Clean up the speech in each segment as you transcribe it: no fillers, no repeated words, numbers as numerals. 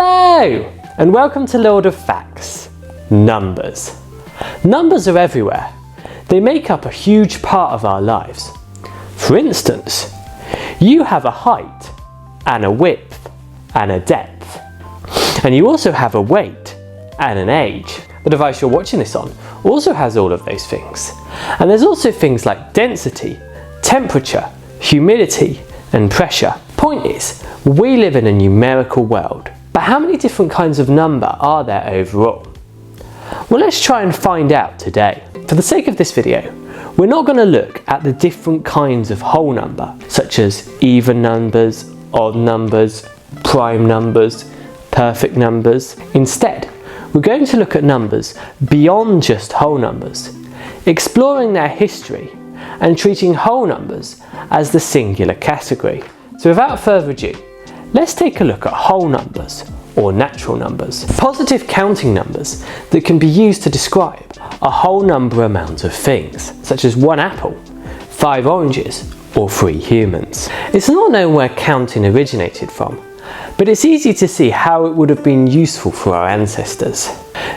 Hello, and welcome to Lord of Facts. Numbers. Numbers are everywhere. They make up a huge part of our lives. For instance, you have a height, and a width, and a depth. And you also have a weight, and an age. The device you're watching this on also has all of those things. And there's also things like density, temperature, humidity, and pressure. Point is, we live in a numerical world. But how many different kinds of number are there overall? Well, let's try and find out today. For the sake of this video, we're not going to look at the different kinds of whole number, such as even numbers, odd numbers, prime numbers, perfect numbers. Instead, we're going to look at numbers beyond just whole numbers, exploring their history and treating whole numbers as the singular category. So without further ado, let's take a look at whole numbers, or natural numbers. Positive counting numbers that can be used to describe a whole number amount of things, such as 1 apple, 5 oranges, or 3 humans. It's not known where counting originated from, but it's easy to see how it would have been useful for our ancestors.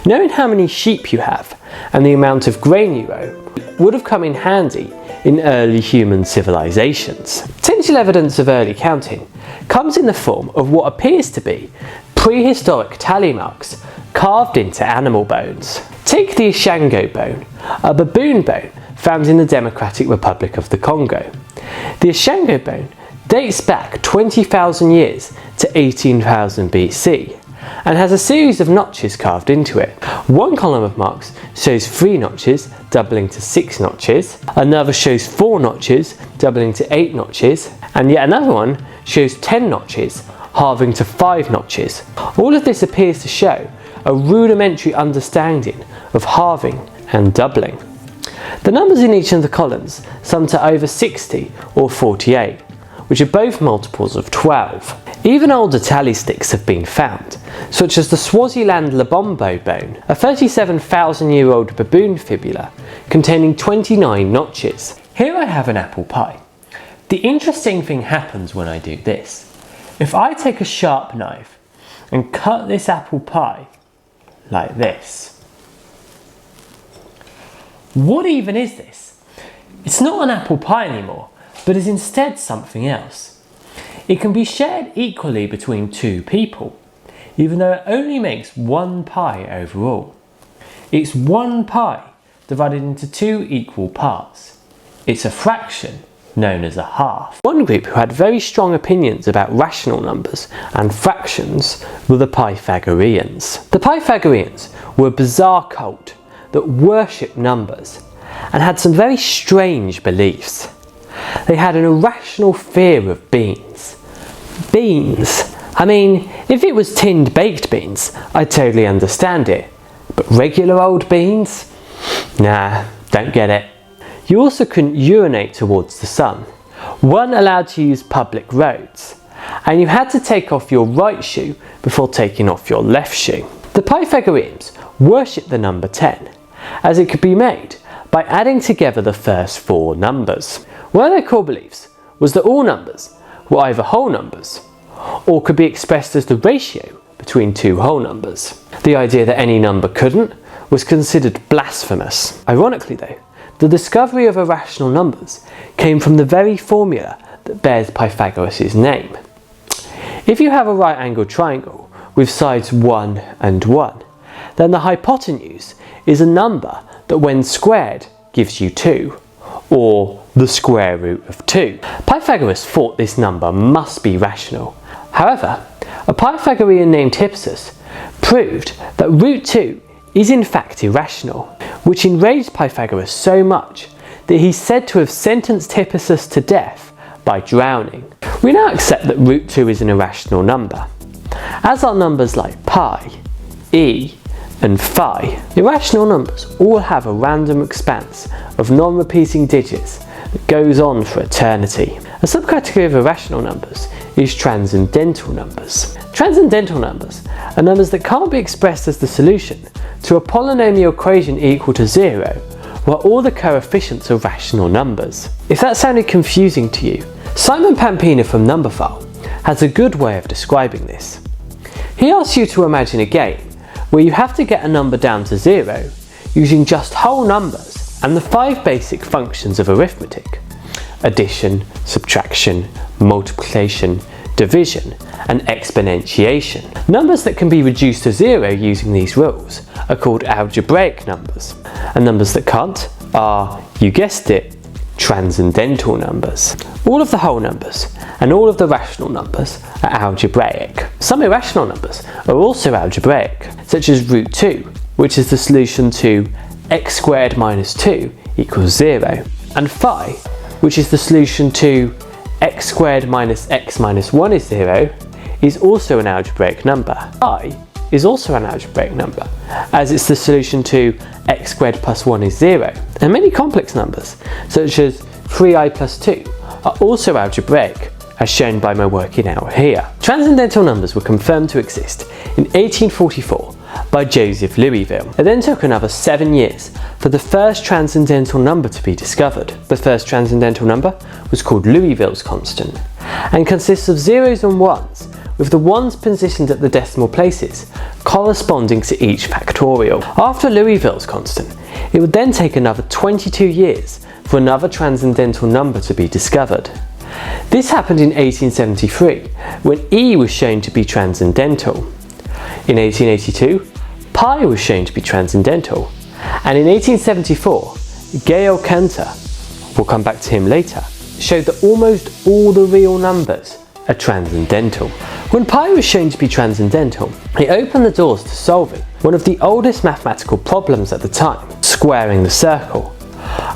Knowing how many sheep you have and the amount of grain you own would have come in handy in early human civilizations. Potential evidence of early counting comes in the form of what appears to be prehistoric tally marks carved into animal bones. Take the Ishango bone, a baboon bone found in the Democratic Republic of the Congo. The Ishango bone dates back 20,000 years to 18,000 BC and has a series of notches carved into it. One column of marks shows 3 notches, doubling to 6 notches. Another shows 4 notches, doubling to 8 notches. And yet another one shows 10 notches, halving to 5 notches. All of this appears to show a rudimentary understanding of halving and doubling. The numbers in each of the columns sum to over 60 or 48, which are both multiples of 12. Even older tally sticks have been found, such as the Swaziland Lebombo bone, a 37,000-year-old baboon fibula containing 29 notches. Here I have an apple pie. The interesting thing happens when I do this. If I take a sharp knife and cut this apple pie like this, what even is this? It's not an apple pie anymore, but is instead something else. It can be shared equally between 2 people, even though it only makes 1 pie overall. It's 1 pie divided into 2 equal parts. It's a fraction known as a half. One group who had very strong opinions about rational numbers and fractions were the Pythagoreans. The Pythagoreans were a bizarre cult that worshipped numbers and had some very strange beliefs. They had an irrational fear of beans. Beans? I mean, if it was tinned baked beans, I'd totally understand it. But regular old beans? Nah, don't get it. You also couldn't urinate towards the sun, weren't allowed to use public roads, and you had to take off your right shoe before taking off your left shoe. The Pythagoreans worshipped the number 10, as it could be made by adding together the first 4 numbers. One of their core beliefs was that all numbers were either whole numbers or could be expressed as the ratio between 2 whole numbers. The idea that any number couldn't was considered blasphemous. Ironically though, the discovery of irrational numbers came from the very formula that bears Pythagoras' name. If you have a right angled triangle with sides 1 and 1, then the hypotenuse is a number that when squared gives you 2, or the square root of 2. Pythagoras thought this number must be rational. However, a Pythagorean named Hippasus proved that root 2 is in fact irrational, which enraged Pythagoras so much that he's said to have sentenced Hippasus to death by drowning. We now accept that root 2 is an irrational number, as are numbers like pi, e, and phi. Irrational numbers all have a random expanse of non-repeating digits that goes on for eternity. A subcategory of irrational numbers is transcendental numbers. Transcendental numbers are numbers that can't be expressed as the solution to a polynomial equation equal to 0, where all the coefficients are rational numbers. If that sounded confusing to you, Simon Pampina from Numberphile has a good way of describing this. He asks you to imagine a game where you have to get a number down to 0 using just whole numbers and the 5 basic functions of arithmetic: addition, subtraction, multiplication, division, and exponentiation. Numbers that can be reduced to 0 using these rules are called algebraic numbers, and numbers that can't are, you guessed it, transcendental numbers. All of the whole numbers and all of the rational numbers are algebraic. Some irrational numbers are also algebraic, such as root 2, which is the solution to x squared minus 2 equals 0, and phi, which is the solution to x squared minus x minus 1 is 0, is also an algebraic number. I is also an algebraic number, as it's the solution to x squared plus 1 is 0. And many complex numbers, such as 3i plus 2, are also algebraic, as shown by my working out here. Transcendental numbers were confirmed to exist in 1844 by Joseph Louisville. It then took another 7 years for the first transcendental number to be discovered. The first transcendental number was called Louisville's constant and consists of zeros and ones, with the ones positioned at the decimal places corresponding to each factorial. After Louisville's constant, it would then take another 22 years for another transcendental number to be discovered. This happened in 1873 when E was shown to be transcendental. In 1882, pi was shown to be transcendental, and in 1874, Gail Cantor, we'll come back to him later, showed that almost all the real numbers are transcendental. When pi was shown to be transcendental, it opened the doors to solving one of the oldest mathematical problems at the time, squaring the circle.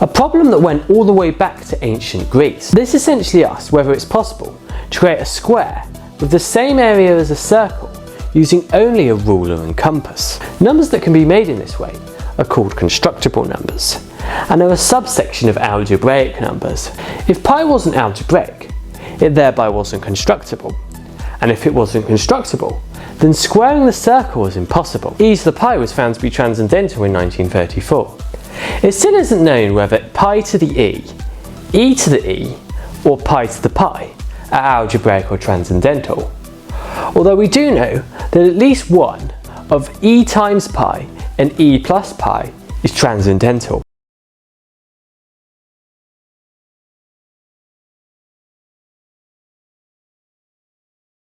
A problem that went all the way back to ancient Greece. This essentially asks whether it's possible to create a square with the same area as a circle using only a ruler and compass. Numbers that can be made in this way are called constructible numbers, and are a subsection of algebraic numbers. If pi wasn't algebraic, it thereby wasn't constructible, and if it wasn't constructible, then squaring the circle was impossible. E to the pi was found to be transcendental in 1934. It still isn't known whether pi to the e to the e, or pi to the pi are algebraic or transcendental, although we do know that at least one of e times pi and e plus pi is transcendental.